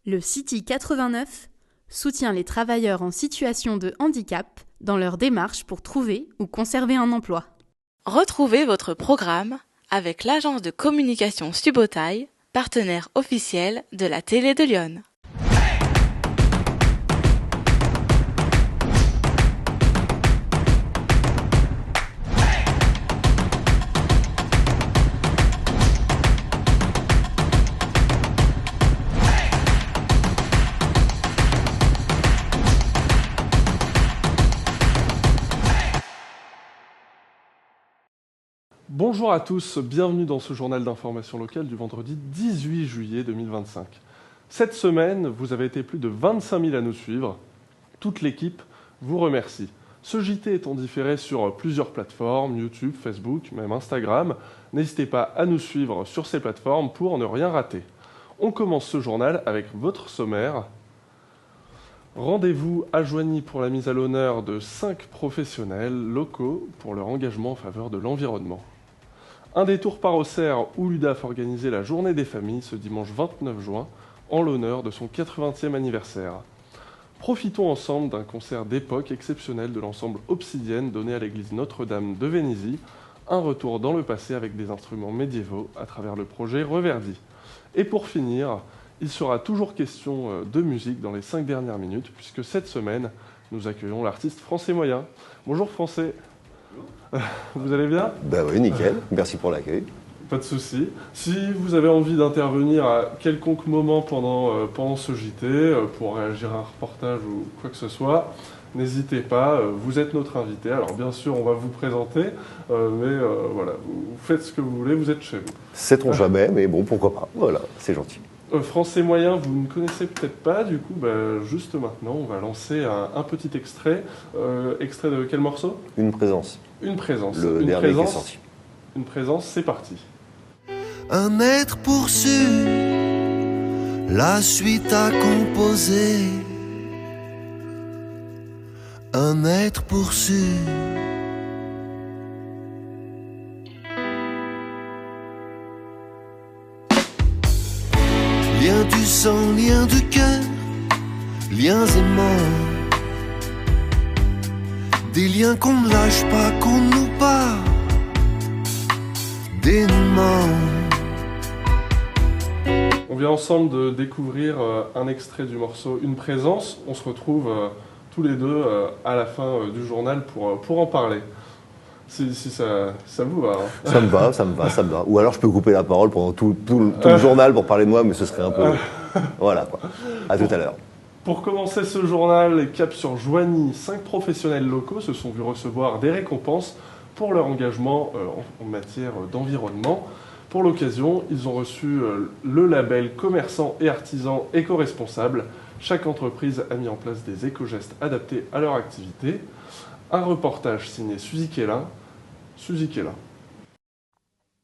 Le City 89 soutient les travailleurs en situation de handicap dans leur démarche pour trouver ou conserver un emploi. Retrouvez votre programme avec l'agence de communication Subotaï, partenaire officiel de la télé de Lyon. Bonjour à tous, bienvenue dans ce journal d'information locale du vendredi 18 juillet 2025. Cette semaine, vous avez été plus de 25 000 à nous suivre. Toute l'équipe vous remercie. Ce JT est en différé sur plusieurs plateformes, YouTube, Facebook, même Instagram. N'hésitez pas à nous suivre sur ces plateformes pour ne rien rater. On commence ce journal avec votre sommaire. Rendez-vous à Joigny pour la mise à l'honneur de 5 professionnels locaux pour leur engagement en faveur de l'environnement. Un détour par Auxerre où l'UDAF organisait la journée des familles ce dimanche 29 juin en l'honneur de son 80e anniversaire. Profitons ensemble d'un concert d'époque exceptionnel de l'ensemble Obsidienne donné à l'église Notre-Dame de Vénézie, un retour dans le passé avec des instruments médiévaux à travers le projet Reverdi. Et pour finir, il sera toujours question de musique dans les 5 dernières minutes puisque cette semaine, nous accueillons l'artiste Français Moyen. Bonjour Français. Vous allez bien ? Ben oui, nickel. Merci pour l'accueil. Pas de souci. Si vous avez envie d'intervenir à quelconque moment pendant ce JT, pour réagir à un reportage ou quoi que ce soit, n'hésitez pas, vous êtes notre invité. Alors bien sûr, on va vous présenter, mais voilà, vous faites ce que vous voulez, vous êtes chez vous. Sait-on jamais, mais bon, pourquoi pas. Voilà, c'est gentil. Français Moyen, vous ne connaissez peut-être pas, du coup, juste maintenant, on va lancer un petit extrait. Extrait de quel morceau ? Une présence. Une présence. Le dernier qui est sorti. Une présence, c'est parti. Un être poursu, la suite à composer. Un être poursu. Lien du sang, lien du cœur, liens aimants. Des liens qu'on ne lâche pas, qu'on nous bat. Dénouement. On vient ensemble de découvrir un extrait du morceau Une présence. On se retrouve tous les deux à la fin du journal pour en parler. Si ça vous va. Hein. Ça me va. Ou alors je peux couper la parole pendant tout le journal pour parler de moi, mais ce serait un peu... Voilà quoi. À tout à l'heure. Pour commencer ce journal, cap sur Joigny, 5 professionnels locaux se sont vus recevoir des récompenses pour leur engagement en matière d'environnement. Pour l'occasion, ils ont reçu le label commerçant et artisan éco-responsable. Chaque entreprise a mis en place des éco-gestes adaptés à leur activité. Un reportage signé Suzy Kélin.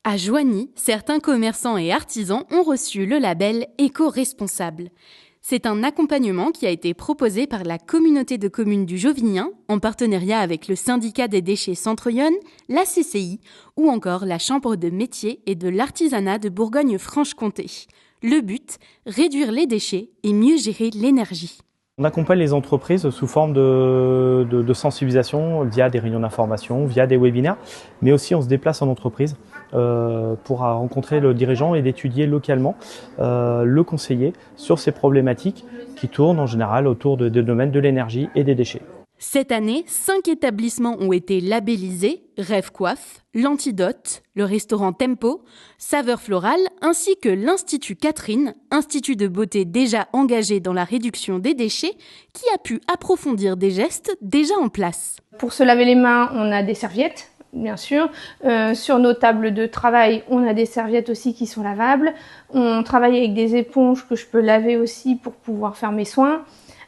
À Joigny, certains commerçants et artisans ont reçu le label éco-responsable. C'est un accompagnement qui a été proposé par la communauté de communes du Jovinien, en partenariat avec le syndicat des déchets Centre-Yonne, la CCI ou encore la Chambre de métiers et de l'artisanat de Bourgogne-Franche-Comté. Le but, réduire les déchets et mieux gérer l'énergie. On accompagne les entreprises sous forme de sensibilisation via des réunions d'information, via des webinaires, mais aussi on se déplace en entreprise pour rencontrer le dirigeant et d'étudier localement le conseiller sur ces problématiques qui tournent en général autour des domaines de l'énergie et des déchets. Cette année, 5 établissements ont été labellisés, Rêve Coiffe, l'Antidote, le restaurant Tempo, Saveur Florale, ainsi que l'Institut Catherine, institut de beauté déjà engagé dans la réduction des déchets, qui a pu approfondir des gestes déjà en place. Pour se laver les mains, on a des serviettes, bien sûr. Sur nos tables de travail, on a des serviettes aussi qui sont lavables. On travaille avec des éponges que je peux laver aussi pour pouvoir faire mes soins.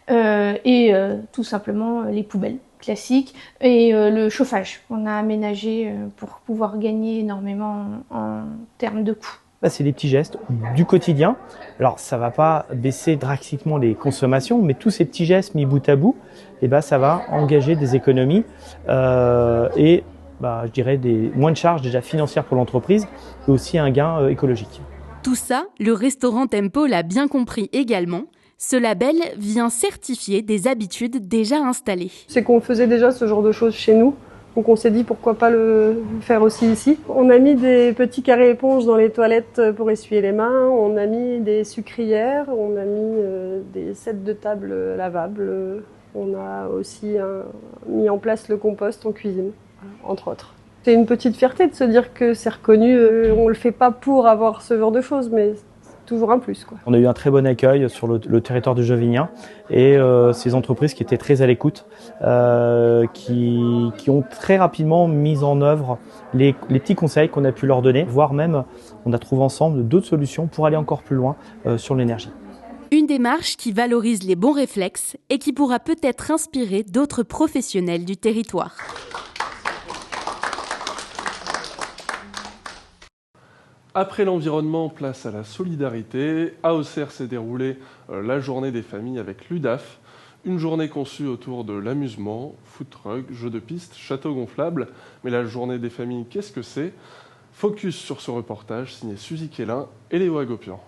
Et tout simplement les poubelles classiques et le chauffage qu'on a aménagé pour pouvoir gagner énormément en termes de coûts. C'est des petits gestes du quotidien. Alors ça va pas baisser drastiquement les consommations, mais tous ces petits gestes mis bout à bout, ça va engager des économies et je dirais moins de charges déjà financières pour l'entreprise et aussi un gain écologique. Tout ça, le restaurant Tempo l'a bien compris également. Ce label vient certifier des habitudes déjà installées. C'est qu'on faisait déjà ce genre de choses chez nous, donc on s'est dit pourquoi pas le faire aussi ici. On a mis des petits carrés éponges dans les toilettes pour essuyer les mains, on a mis des sucrières, on a mis des sets de table lavables, on a aussi mis en place le compost en cuisine, entre autres. C'est une petite fierté de se dire que c'est reconnu, on le fait pas pour avoir ce genre de choses, mais toujours un plus, quoi. On a eu un très bon accueil sur le territoire du Jovignin et ces entreprises qui étaient très à l'écoute, qui ont très rapidement mis en œuvre les petits conseils qu'on a pu leur donner, voire même on a trouvé ensemble d'autres solutions pour aller encore plus loin sur l'énergie. Une démarche qui valorise les bons réflexes et qui pourra peut-être inspirer d'autres professionnels du territoire. Après l'environnement, place à la solidarité. À Auxerre s'est déroulée la journée des familles avec l'UDAF. Une journée conçue autour de l'amusement, food truck, jeux de piste, château gonflable. Mais la journée des familles, qu'est-ce que c'est ? Focus sur ce reportage signé Suzy Kélin et Léo Agopian.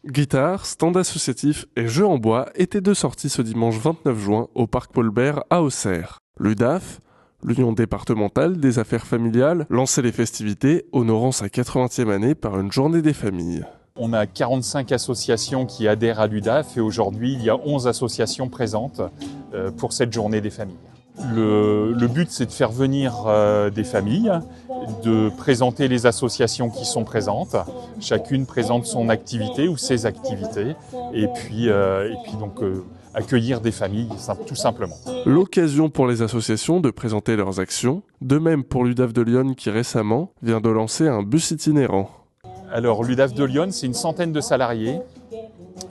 Guitare, stand associatif et jeux en bois étaient de sortie ce dimanche 29 juin au parc Paul Bert à Auxerre. L'UDAF, l'Union départementale des affaires familiales, lançait les festivités, honorant sa 80e année par une journée des familles. On a 45 associations qui adhèrent à l'UDAF et aujourd'hui il y a 11 associations présentes pour cette journée des familles. Le but c'est de faire venir des familles, de présenter les associations qui sont présentes. Chacune présente son activité ou ses activités et puis donc accueillir des familles, tout simplement. L'occasion pour les associations de présenter leurs actions, de même pour l'UDAF de Lyon qui récemment vient de lancer un bus itinérant. Alors l'UDAF de Lyon, c'est une centaine de salariés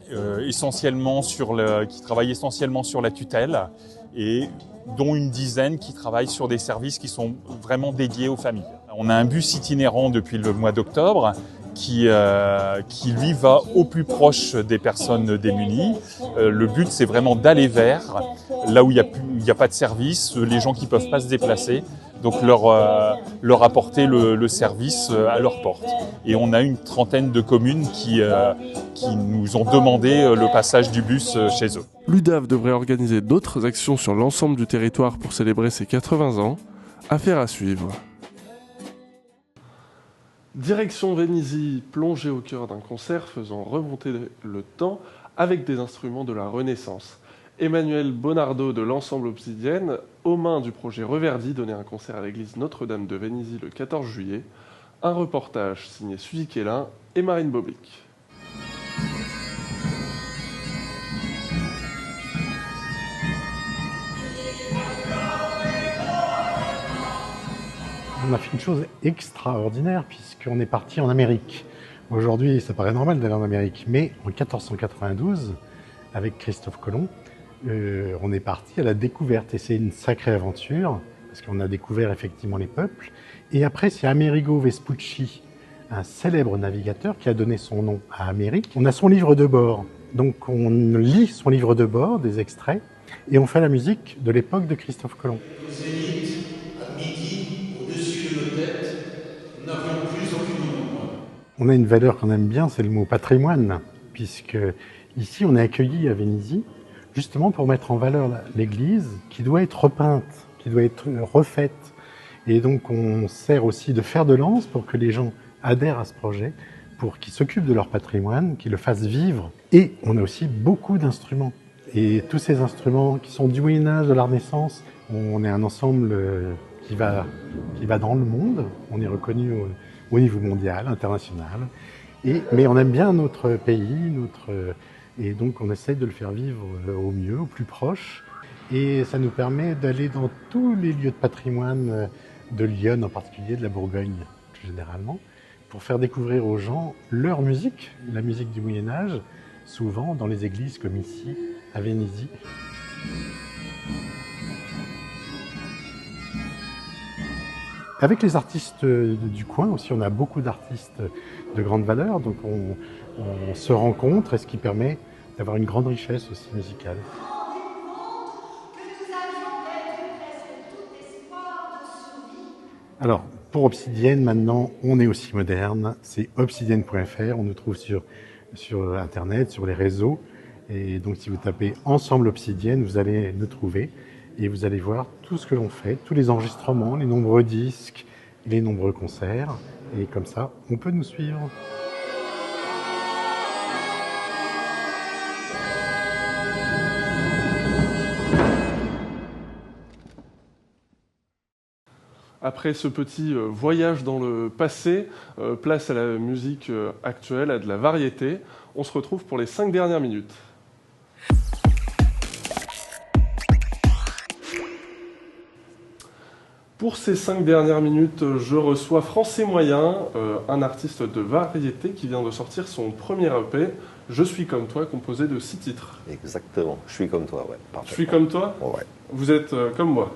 qui travaillent essentiellement sur la tutelle et dont une dizaine qui travaillent sur des services qui sont vraiment dédiés aux familles. On a un bus itinérant depuis le mois d'octobre qui lui va au plus proche des personnes démunies. Le but c'est vraiment d'aller vers là où il n'y a pas de service, les gens qui ne peuvent pas se déplacer, donc leur apporter le service à leur porte. Et on a une trentaine de communes qui nous ont demandé le passage du bus chez eux. L'UDAF devrait organiser d'autres actions sur l'ensemble du territoire pour célébrer ses 80 ans. Affaire à suivre. Direction Vénizy, plongée au cœur d'un concert faisant remonter le temps avec des instruments de la Renaissance. Emmanuel Bonardo de l'ensemble Obsidienne, aux mains du projet Reverdy, donnait un concert à l'église Notre-Dame de Vénizy le 14 juillet. Un reportage signé Suzy Kélin et Marine Boblic. On a fait une chose extraordinaire puisqu'on est parti en Amérique. Aujourd'hui, ça paraît normal d'aller en Amérique, mais en 1492, avec Christophe Colomb, on est parti à la découverte et c'est une sacrée aventure parce qu'on a découvert effectivement les peuples. Et après, c'est Amerigo Vespucci, un célèbre navigateur qui a donné son nom à Amérique. On a son livre de bord, donc on lit son livre de bord, des extraits, et on fait la musique de l'époque de Christophe Colomb. On a une valeur qu'on aime bien, c'est le mot patrimoine, puisque ici on est accueillis à Vénizy, justement pour mettre en valeur l'église qui doit être repeinte, qui doit être refaite. Et donc on sert aussi de fer de lance pour que les gens adhèrent à ce projet, pour qu'ils s'occupent de leur patrimoine, qu'ils le fassent vivre. Et on a aussi beaucoup d'instruments. Et tous ces instruments qui sont du Moyen-Âge, de la Renaissance, on est un ensemble qui va dans le monde, on est reconnu au niveau mondial, international. Mais on aime bien notre pays, et donc on essaie de le faire vivre au mieux, au plus proche. Et ça nous permet d'aller dans tous les lieux de patrimoine de Lyon en particulier, de la Bourgogne plus généralement, pour faire découvrir aux gens leur musique, la musique du Moyen-Âge, souvent dans les églises comme ici, à Vénizy. Avec les artistes du coin aussi, on a beaucoup d'artistes de grande valeur, donc on se rencontre, et ce qui permet d'avoir une grande richesse aussi musicale. Alors, pour Obsidienne, maintenant, on est aussi moderne, c'est obsidienne.fr, on nous trouve sur sur Internet, sur les réseaux. Et donc si vous tapez Ensemble Obsidienne, vous allez nous trouver et vous allez voir tout ce que l'on fait, tous les enregistrements, les nombreux disques, les nombreux concerts. Et comme ça, on peut nous suivre. Après ce petit voyage dans le passé, place à la musique actuelle, à de la variété. On se retrouve pour les 5 dernières minutes. Pour ces 5 dernières minutes, je reçois Français Moyen, un artiste de variété qui vient de sortir son premier EP, Je suis comme toi, composé de 6 titres. Exactement, je suis comme toi, ouais. Je suis comme toi ? Ouais. Vous êtes comme moi.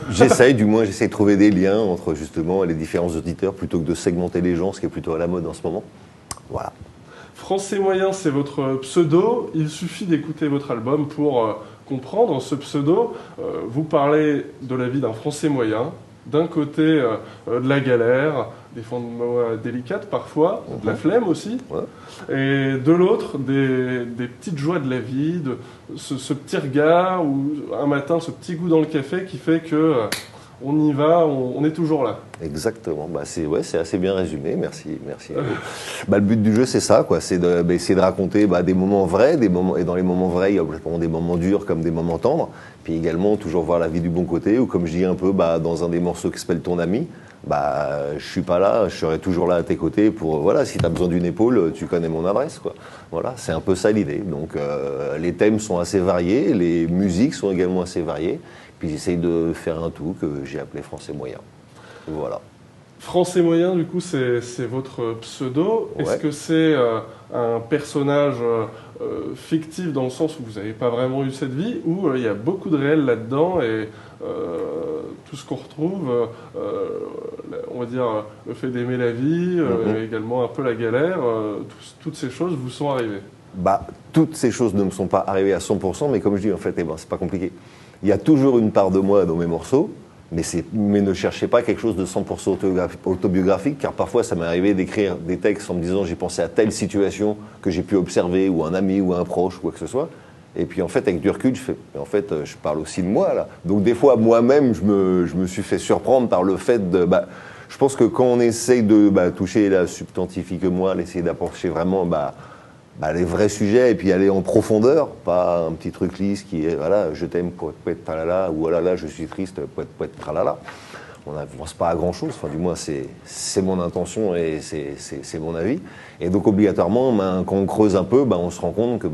J'essaye de trouver des liens entre justement les différents auditeurs plutôt que de segmenter les gens, ce qui est plutôt à la mode en ce moment. Voilà. Français Moyen, c'est votre pseudo. Il suffit d'écouter votre album pour comprendre ce pseudo. Vous parlez de la vie d'un Français moyen, d'un côté de la galère, des fins de mots délicates parfois, de la flemme aussi, et de l'autre des petites joies de la vie, de ce petit regard ou un matin ce petit goût dans le café qui fait que on y va, on est toujours là. Exactement, c'est assez bien résumé, merci. Le but du jeu c'est ça, quoi. C'est essayer de raconter des moments vrais, et dans les moments vrais il y a des moments durs comme des moments tendres, puis également toujours voir la vie du bon côté, ou comme je dis un peu dans un des morceaux qui s'appelle Ton ami, je suis pas là, je serai toujours là à tes côtés pour, voilà, si tu as besoin d'une épaule, tu connais mon adresse, quoi. Voilà, c'est un peu ça l'idée. Donc les thèmes sont assez variés, les musiques sont également assez variées, puis j'essaye de faire un tout que j'ai appelé Français Moyen. Voilà. Français Moyen, du coup, c'est votre pseudo. Ouais. Est-ce que c'est un personnage fictif dans le sens où vous n'avez pas vraiment eu cette vie, ou il y a beaucoup de réel là-dedans et tout ce qu'on retrouve, on va dire le fait d'aimer la vie, également un peu la galère, toutes ces choses vous sont arrivées? Toutes ces choses ne me sont pas arrivées à 100%, mais comme je dis, en fait, c'est pas compliqué. Il y a toujours une part de moi dans mes morceaux, mais ne cherchez pas quelque chose de 100% autobiographique, car parfois ça m'est arrivé d'écrire des textes en me disant j'ai pensé à telle situation que j'ai pu observer, ou un ami, ou un proche, ou quoi que ce soit. Et puis en fait, avec du recul, je parle aussi de moi, là. Donc des fois, moi-même, je me suis fait surprendre par le fait de... je pense que quand on essaye de toucher la substantifique moi, d'essayer d'approcher vraiment... les vrais sujets, et puis aller en profondeur, pas un petit truc lisse qui est, voilà, je t'aime, poète, tralala, ou oh là là, je suis triste, poète, tralala. On n'avance pas à grand-chose, enfin, du moins, c'est mon intention et c'est mon avis. Et donc, obligatoirement, quand on creuse un peu, on se rend compte que,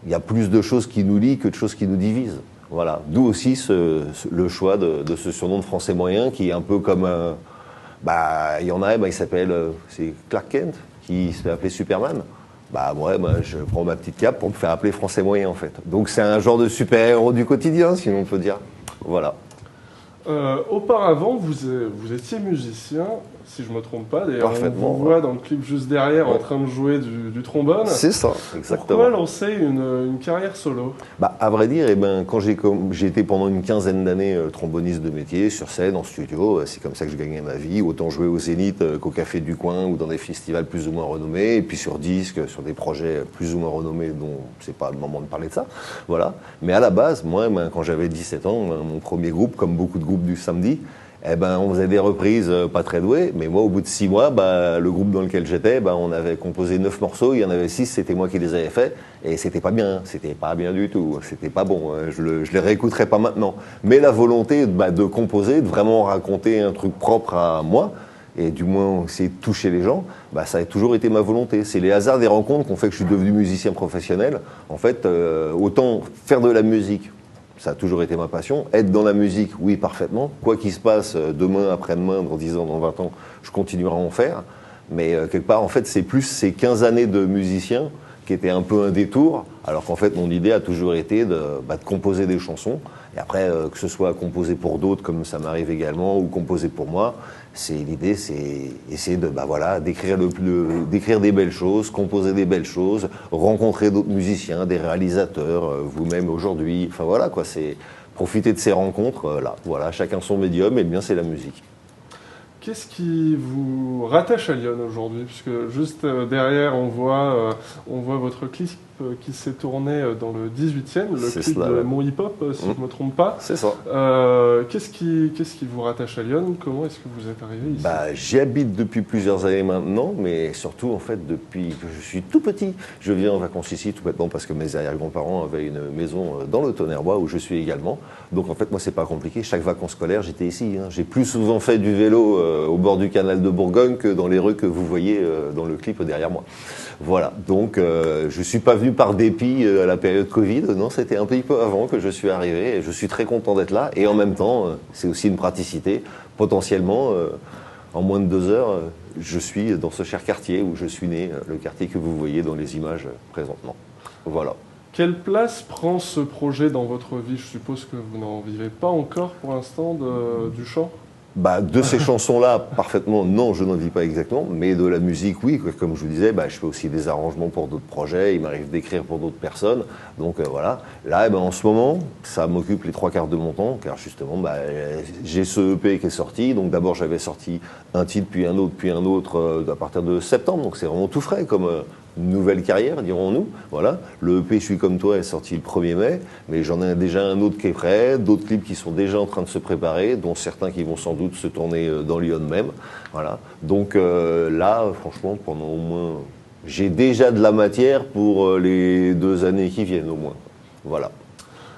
il y a plus de choses qui nous lient que de choses qui nous divisent. Voilà. D'où aussi le choix de ce surnom de Français moyen, qui est un peu comme, il y en a, il s'appelle, c'est Clark Kent, qui se fait appeler Superman. Moi, je prends ma petite cape pour me faire appeler Français moyen, en fait. Donc c'est un genre de super-héros du quotidien, sinon on peut dire. Voilà. Auparavant, vous étiez musicien, si je ne me trompe pas. D'ailleurs, on vous voit dans le clip juste derrière en train de jouer du trombone. C'est ça, exactement. Pourquoi lancer une carrière solo ? À vrai dire, quand j'ai été pendant une quinzaine d'années tromboniste de métier, sur scène, en studio, c'est comme ça que je gagnais ma vie. Autant jouer au Zénith qu'au Café du Coin ou dans des festivals plus ou moins renommés, et puis sur disque, sur des projets plus ou moins renommés dont c'est pas le moment de parler de ça. Voilà. Mais à la base, moi, quand j'avais 17 ans, mon premier groupe, comme beaucoup de groupes du samedi, on faisait des reprises pas très douées, mais moi, au bout de 6 mois, le groupe dans lequel j'étais, on avait composé 9 morceaux, il y en avait 6, c'était moi qui les avais faits, et c'était pas bien du tout, c'était pas bon, je les réécouterai pas maintenant. Mais la volonté de composer, de vraiment raconter un truc propre à moi, et du moins essayer de toucher les gens, ça a toujours été ma volonté. C'est les hasards des rencontres qui ont fait que je suis devenu musicien professionnel. En fait, autant faire de la musique, ça a toujours été ma passion. Être dans la musique, oui, parfaitement. Quoi qu'il se passe demain, après-demain, dans 10 ans, dans 20 ans, je continuerai à en faire. Mais quelque part, en fait, c'est plus ces 15 années de musicien qui étaient un peu un détour, alors qu'en fait, mon idée a toujours été de composer des chansons. Et après, que ce soit composer pour d'autres, comme ça m'arrive également, ou composer pour moi, l'idée, c'est essayer d'écrire des belles choses, composer des belles choses, rencontrer d'autres musiciens, des réalisateurs, vous-même aujourd'hui. Enfin voilà, c'est profiter de ces rencontres. Voilà, chacun son médium, et le mien, c'est la musique. qu'est-ce qui vous rattache à Lyon aujourd'hui? Puisque juste derrière, on voit votre clip qui s'est tourné dans le 18e, le clip de Mon Hip Hop, si je ne me trompe pas. C'est ça. Qu'est-ce qui vous rattache à Lyon? Comment est-ce que vous êtes arrivé ici? J'y habite depuis plusieurs années maintenant, mais surtout en fait depuis que je suis tout petit. Je viens en vacances ici tout bêtement parce que mes arrière-grands-parents avaient une maison dans le Tonnerre-Bois où je suis également. Donc en fait moi c'est pas compliqué, chaque vacances scolaires j'étais ici. J'ai plus souvent fait du vélo au bord du canal de Bourgogne que dans les rues que vous voyez dans le clip derrière moi. Voilà, donc je suis pas venu par dépit à la période Covid, non, c'était un petit peu avant que je suis arrivé et je suis très content d'être là. Et en même temps, c'est aussi une praticité. Potentiellement, en moins de 2 heures, je suis dans ce cher quartier où je suis né, le quartier que vous voyez dans les images présentement. Voilà. Quelle place prend ce projet dans votre vie? Je suppose que vous n'en vivez pas encore pour l'instant du chant? De ces chansons-là, parfaitement, non, je n'en vis pas exactement, mais de la musique, oui, comme je vous disais, je fais aussi des arrangements pour d'autres projets, il m'arrive d'écrire pour d'autres personnes, donc voilà. Là, en ce moment, ça m'occupe les 3/4 de mon temps, car justement, j'ai ce EP qui est sorti, donc d'abord j'avais sorti un titre, puis un autre, à partir de septembre, donc c'est vraiment tout frais comme nouvelle carrière, dirons-nous. Voilà. Le EP Je suis comme toi est sorti le 1er mai, mais j'en ai déjà un autre qui est prêt, d'autres clips qui sont déjà en train de se préparer, dont certains qui vont sans doute se tourner dans Lyon même. Voilà. Donc là, franchement, pendant au moins... J'ai déjà de la matière pour les 2 années qui viennent au moins. Voilà.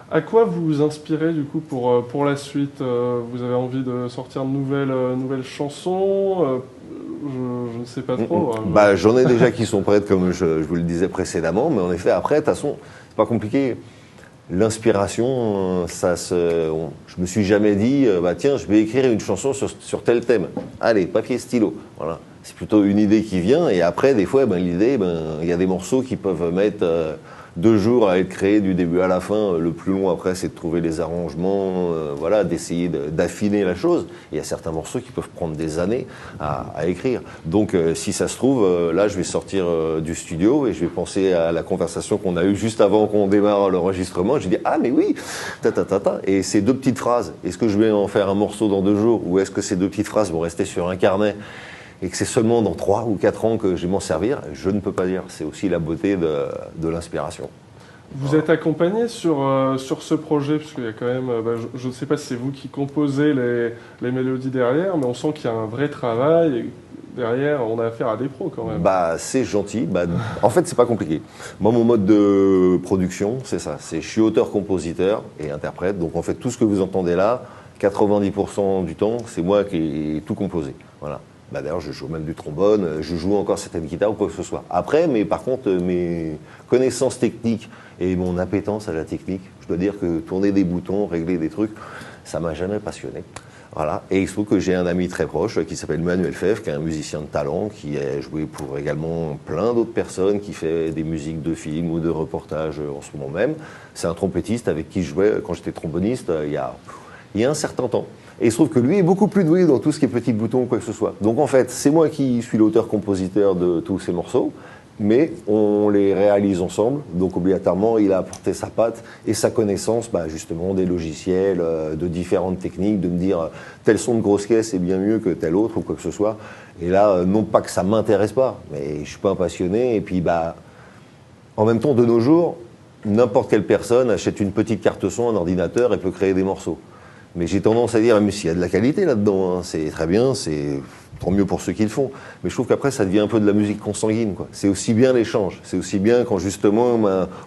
À quoi vous vous inspirez du coup pour la suite? Vous avez envie de sortir de nouvelles chansons? Je ne sais pas trop. J'en ai déjà qui sont prêtes, comme je vous le disais précédemment, mais en effet, après, de toute façon, c'est pas compliqué. L'inspiration, je me suis jamais dit, tiens, je vais écrire une chanson sur tel thème. Allez, papier, stylo. Voilà. C'est plutôt une idée qui vient, et après, des fois, l'idée, il y a des morceaux qui peuvent mettre 2 jours à être créés du début à la fin. Le plus long après, c'est de trouver les arrangements, d'essayer d'affiner la chose. Il y a certains morceaux qui peuvent prendre des années à écrire. Donc, si ça se trouve, là, je vais sortir du studio et je vais penser à la conversation qu'on a eue juste avant qu'on démarre l'enregistrement. Je dis ah mais oui, et ces 2 petites phrases. Est-ce que je vais en faire un morceau dans 2 jours ou est-ce que ces 2 petites phrases vont rester sur un carnet? Et que c'est seulement dans 3 ou 4 ans que je vais m'en servir, je ne peux pas dire. C'est aussi la beauté de l'inspiration. Vous êtes accompagné sur ce projet, parce qu'il y a quand même, je ne sais pas si c'est vous qui composez les mélodies derrière, mais on sent qu'il y a un vrai travail. Et derrière, on a affaire à des pros quand même. C'est gentil. En fait, c'est pas compliqué. Moi, mon mode de production, c'est ça. Je suis auteur, compositeur et interprète. Donc, en fait, tout ce que vous entendez là, 90% du temps, c'est moi qui ai tout composé. Voilà. D'ailleurs, je joue même du trombone, je joue encore certaines guitares ou quoi que ce soit. Après, par contre, mes connaissances techniques et mon appétence à la technique, je dois dire que tourner des boutons, régler des trucs, ça m'a jamais passionné. Voilà. Et il se trouve que j'ai un ami très proche qui s'appelle Manuel Fèvre, qui est un musicien de talent, qui a joué pour également plein d'autres personnes, qui fait des musiques de films ou de reportages en ce moment même. C'est un trompettiste avec qui je jouais quand j'étais tromboniste il y a un certain temps. Et il se trouve que lui est beaucoup plus doué dans tout ce qui est petits boutons ou quoi que ce soit. Donc en fait, c'est moi qui suis l'auteur-compositeur de tous ces morceaux, mais on les réalise ensemble. Donc obligatoirement, il a apporté sa patte et sa connaissance justement des logiciels, de différentes techniques, de me dire tel son de grosse caisse est bien mieux que tel autre ou quoi que ce soit. Et là, non pas que ça ne m'intéresse pas, mais je ne suis pas un passionné. Et puis en même temps, de nos jours, n'importe quelle personne achète une petite carte son, un ordinateur et peut créer des morceaux. Mais j'ai tendance à dire, mais s'il y a de la qualité là-dedans, c'est très bien, c'est tant mieux pour ceux qui le font. Mais je trouve qu'après, ça devient un peu de la musique consanguine, quoi. C'est aussi bien l'échange. C'est aussi bien quand justement,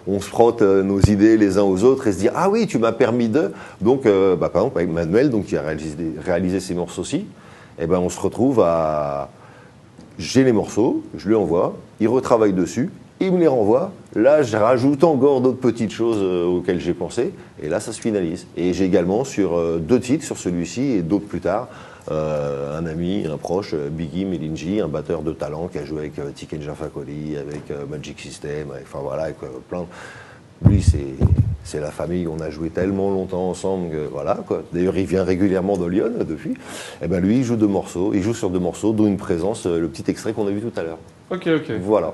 on se frotte nos idées les uns aux autres et se dit, ah oui, tu m'as permis de. Donc, par exemple, avec Manuel, qui a réalisé ces morceaux-ci, on se retrouve à. J'ai les morceaux, je lui envoie, il retravaille dessus. Il me les renvoie, là je rajoute encore d'autres petites choses auxquelles j'ai pensé, et là ça se finalise. Et j'ai également sur 2 titres, sur celui-ci et d'autres plus tard, un ami, un proche, Biggie Melinji, un batteur de talent qui a joué avec Tikenja Fakoli, avec Magic System, avec plein. Lui c'est la famille, on a joué tellement longtemps ensemble que voilà quoi. D'ailleurs il vient régulièrement de Lyon depuis. Et lui il joue sur 2 morceaux, dont une présence, le petit extrait qu'on a vu tout à l'heure. Ok. Voilà.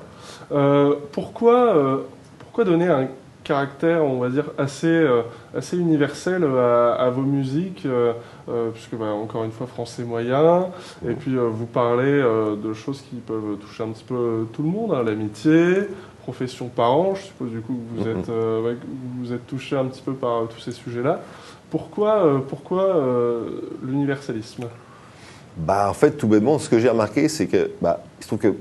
Pourquoi donner un caractère, on va dire, assez universel à vos musiques, puisque, encore une fois, français moyen, et puis vous parlez de choses qui peuvent toucher un petit peu tout le monde, hein, l'amitié, profession parent, je suppose du coup que vous êtes touché un petit peu par tous ces sujets-là. Pourquoi l'universalisme ? En fait, tout bêtement, ce que j'ai remarqué, c'est que, il se trouve que,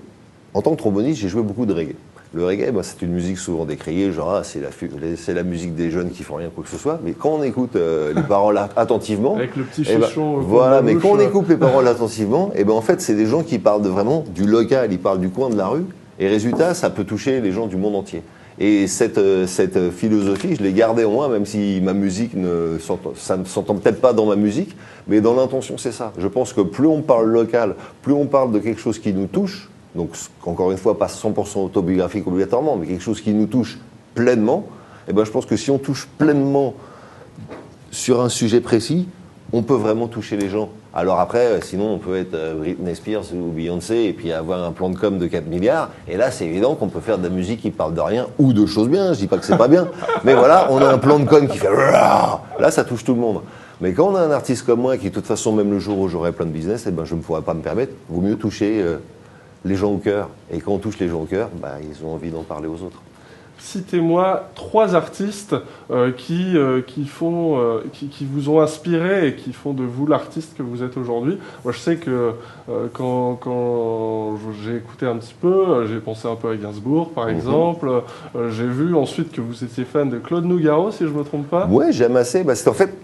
en tant que tromboniste, j'ai joué beaucoup de reggae. Le reggae, c'est une musique souvent décriée, genre c'est la musique des jeunes qui font rien, quoi que ce soit. Mais quand on écoute les paroles attentivement, avec le petit chichon, voilà. Mais quand on écoute les paroles attentivement, en fait, c'est des gens qui parlent vraiment du local, ils parlent du coin de la rue. Et résultat, ça peut toucher les gens du monde entier. Et cette philosophie, je l'ai gardée en moi, même si ma musique ça ne s'entend peut-être pas dans ma musique, mais dans l'intention, c'est ça. Je pense que plus on parle local, plus on parle de quelque chose qui nous touche, donc encore une fois, pas 100% autobiographique obligatoirement, mais quelque chose qui nous touche pleinement, je pense que si on touche pleinement sur un sujet précis, on peut vraiment toucher les gens. Alors après, sinon on peut être Britney Spears ou Beyoncé et puis avoir un plan de com de 4 milliards. Et là, c'est évident qu'on peut faire de la musique qui parle de rien ou de choses bien. Je dis pas que c'est pas bien. Mais voilà, on a un plan de com qui fait... Là, ça touche tout le monde. Mais quand on a un artiste comme moi qui, de toute façon, même le jour où j'aurai plein de business, je ne pourrais pas me permettre. Il vaut mieux toucher les gens au cœur. Et quand on touche les gens au cœur, ils ont envie d'en parler aux autres. Citez-moi 3 artistes qui vous ont inspiré et qui font de vous l'artiste que vous êtes aujourd'hui. Moi, je sais que quand j'ai écouté un petit peu, j'ai pensé un peu à Gainsbourg, par exemple. J'ai vu ensuite que vous étiez fan de Claude Nougaro, si je ne me trompe pas. Ouais, j'aime assez. En fait,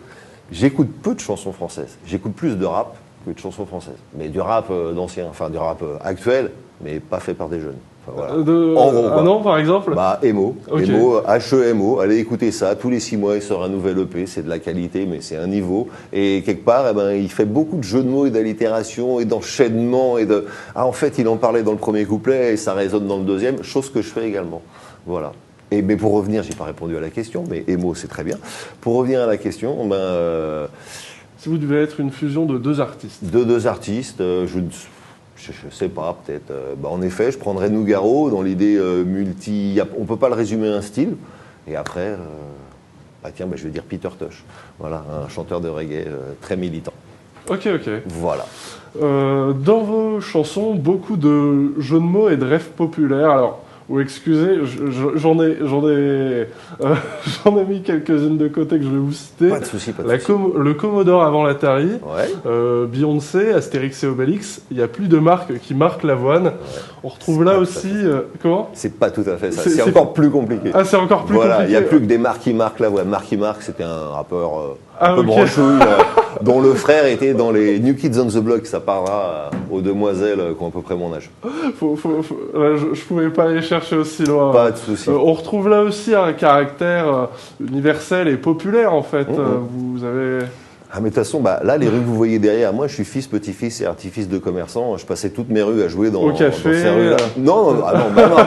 j'écoute peu de chansons françaises. J'écoute plus de rap que de chansons françaises. Mais du rap d'ancien, enfin du rap actuel, mais pas fait par des jeunes. Voilà. En gros, un nom, par exemple Emo. Okay. Emo, H-E-M-O. Allez écouter ça. Tous les 6 mois, il sort un nouvel EP. C'est de la qualité, mais c'est un niveau. Et quelque part, il fait beaucoup de jeux de mots et d'allitération et d'enchaînement. En fait, il en parlait dans le premier couplet et ça résonne dans le deuxième, chose que je fais également. Voilà. Mais pour revenir, j'ai pas répondu à la question, mais Emo, c'est très bien. Pour revenir à la question, si vous devez être une fusion de 2 artistes. De 2 artistes, je sais pas, peut-être. En effet, je prendrais Nougaro dans l'idée multi... On ne peut pas le résumer à un style. Et après, je vais dire Peter Tosh. Voilà, un chanteur de reggae très militant. Ok. Voilà. Dans vos chansons, beaucoup de jeux de mots et de rêves populaires. Alors, ou excusez, j'en ai mis quelques-unes de côté que je vais vous citer. Pas de souci, Le Commodore avant l'Atari, ouais. Beyoncé, Astérix et Obélix. Il n'y a plus de marque qui marque l'avoine. Ouais. On retrouve là aussi... comment ? C'est pas tout à fait ça. C'est encore plus compliqué. Ah, c'est encore plus compliqué. Il n'y a plus que des marques qui marquent l'avoine. Marky Mark, c'était un rappeur un peu branchouille, dont le frère était dans les New Kids on the Block. Ça parlera aux demoiselles qui ont à peu près mon âge. Je pouvais pas aller chercher aussi loin. Pas de souci. On retrouve là aussi un caractère universel et populaire, en fait. Vous avez... Ah mais de toute façon, là, les rues que vous voyez derrière moi, je suis fils, petit-fils et artifice de commerçant. Je passais toutes mes rues à jouer dans café, ces rues-là. Non,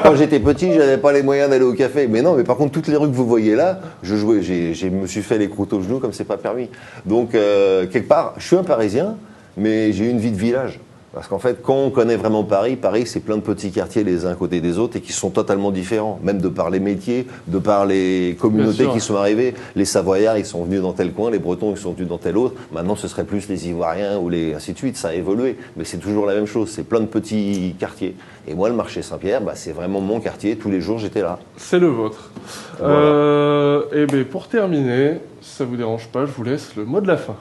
quand j'étais petit, j'avais pas les moyens d'aller au café. Mais par contre, toutes les rues que vous voyez là, je jouais. Je me suis fait les croûtes aux genoux comme c'est pas permis. Donc, quelque part, je suis un Parisien, mais j'ai eu une vie de village. Parce qu'en fait, quand on connaît vraiment Paris, c'est plein de petits quartiers les uns à côté des autres et qui sont totalement différents. Même de par les métiers, de par les communautés qui sont arrivées. Les Savoyards, ils sont venus dans tel coin, les Bretons, ils sont venus dans tel autre. Maintenant, ce serait plus les Ivoiriens ou ainsi de suite. Ça a évolué. Mais c'est toujours la même chose. C'est plein de petits quartiers. Et moi, le marché Saint-Pierre, c'est vraiment mon quartier. Tous les jours, j'étais là. C'est le vôtre. Voilà. Pour terminer, si ça vous dérange pas, je vous laisse le mot de la fin.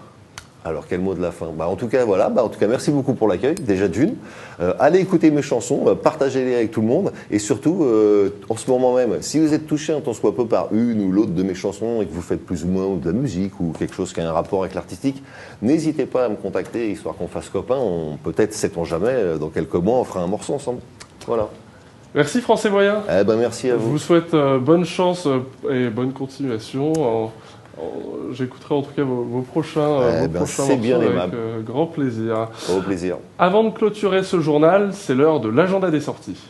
Alors, quel mot de la fin ? En tout cas, merci beaucoup pour l'accueil, déjà d'une. Allez écouter mes chansons, partagez-les avec tout le monde. Et surtout, en ce moment même, si vous êtes touché un tant soit peu par une ou l'autre de mes chansons et que vous faites plus ou moins de la musique ou quelque chose qui a un rapport avec l'artistique, n'hésitez pas à me contacter, histoire qu'on fasse copain. Peut-être, sait-on jamais, dans quelques mois, on fera un morceau ensemble. Voilà. Merci Français Moyen. Merci à vous. Je vous souhaite bonne chance et bonne continuation. J'écouterai en tout cas vos prochains morceaux avec grand plaisir. Au plaisir. Avant de clôturer ce journal, c'est l'heure de l'agenda des sorties.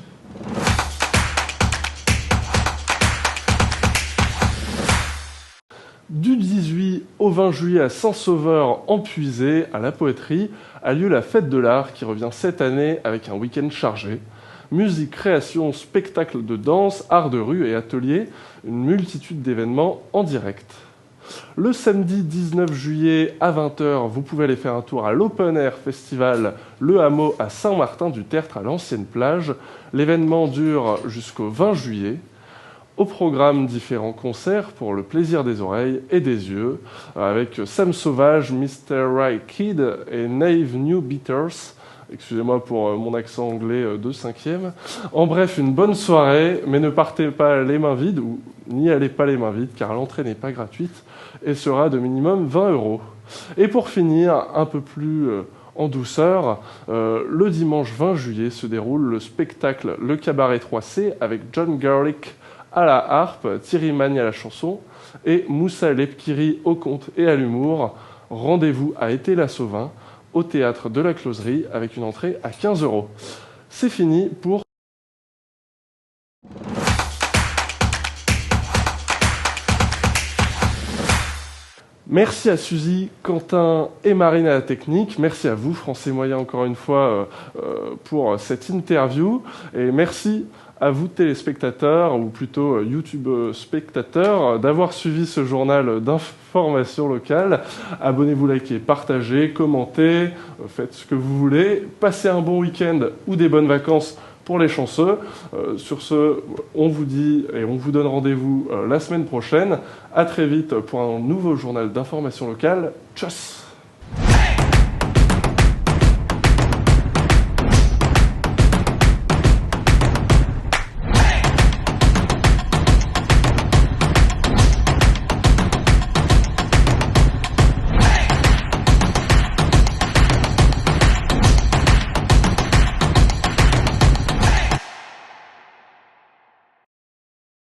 Du 18 au 20 juillet à Saint-Sauveur en Puisée, à la Poéterie, a lieu la Fête de l'Art qui revient cette année avec un week-end chargé. Musique, création, spectacle de danse, art de rue et ateliers, une multitude d'événements en direct. Le samedi 19 juillet à 20h, vous pouvez aller faire un tour à l'Open Air Festival Le Hameau à Saint-Martin-du-Tertre à l'ancienne plage. L'événement dure jusqu'au 20 juillet. Au programme, différents concerts pour le plaisir des oreilles et des yeux, avec Sam Sauvage, Mr. Right Kid et Naive New Beaters. Excusez-moi pour mon accent anglais de 5e. En bref, une bonne soirée, mais ne partez pas les mains vides, ou n'y allez pas les mains vides, car l'entrée n'est pas gratuite et sera de minimum 20 €. Et pour finir, un peu plus en douceur, le dimanche 20 juillet se déroule le spectacle Le Cabaret 3C avec John Garlic à la harpe, Thierry Magne à la chanson et Moussa Lepkiri au conte et à l'humour. Rendez-vous à Été-la-Sauvin, au théâtre de la Closerie, avec une entrée à 15 €. C'est fini pour... Merci à Suzy, Quentin et Marine à la technique. Merci à vous, Français Moyen, encore une fois, pour cette interview. Et merci à vous, téléspectateurs, ou plutôt YouTube spectateurs, d'avoir suivi ce journal d'information locale. Abonnez-vous, likez, partagez, commentez, faites ce que vous voulez. Passez un bon week-end ou des bonnes vacances pour les chanceux. Sur ce, on vous dit et on vous donne rendez-vous la semaine prochaine. À très vite pour un nouveau journal d'information locale. Tchuss!